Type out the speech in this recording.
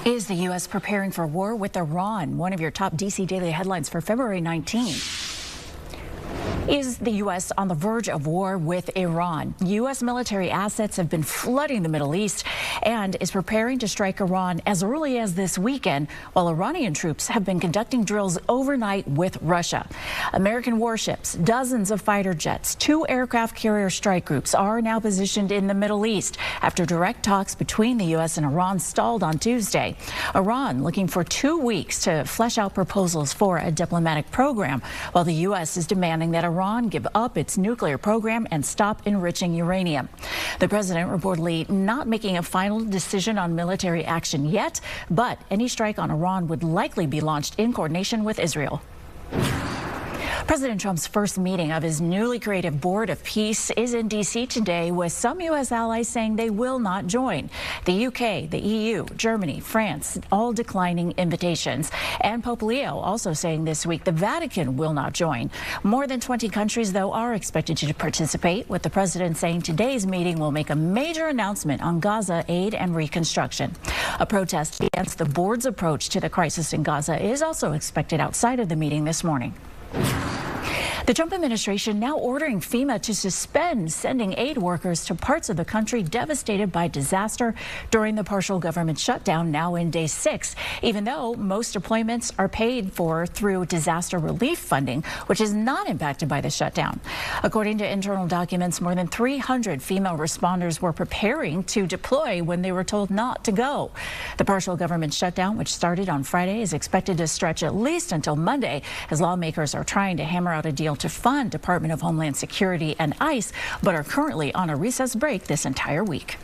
Is the U.S. preparing for war with Iran? One of your top D.C. daily headlines for February 19th. Is the U.S. on the verge of war with Iran? U.S. military assets have been flooding the Middle East and is preparing to strike Iran as early as this weekend, while Iranian troops have been conducting drills overnight with Russia. American warships, dozens of fighter jets, 2 aircraft carrier strike groups are now positioned in the Middle East after direct talks between the U.S. and Iran stalled on Tuesday. Iran looking for 2 weeks to flesh out proposals for a diplomatic program, while the U.S. is demanding that Iran give up its nuclear program and stop enriching uranium. The president reportedly not making a final decision on military action yet, but any strike on Iran would likely be launched in coordination with Israel. President Trump's first meeting of his newly created Board of Peace is in D.C. today, with some U.S. allies saying they will not join. The U.K., the EU, Germany, France, all declining invitations. And Pope Leo also saying this week the Vatican will not join. More than 20 countries, though, are expected to participate, with the president saying today's meeting will make a major announcement on Gaza aid and reconstruction. A protest against the board's approach to the crisis in Gaza is also expected outside of the meeting this morning. The Trump administration now ordering FEMA to suspend sending aid workers to parts of the country devastated by disaster during the partial government shutdown, now in day 6, even though most deployments are paid for through disaster relief funding, which is not impacted by the shutdown. According to internal documents, more than 300 FEMA responders were preparing to deploy when they were told not to go. The partial government shutdown, which started on Friday, is expected to stretch at least until Monday, as lawmakers are trying to hammer out a deal to fund Department of Homeland Security and ICE, but are currently on a recess break this entire week.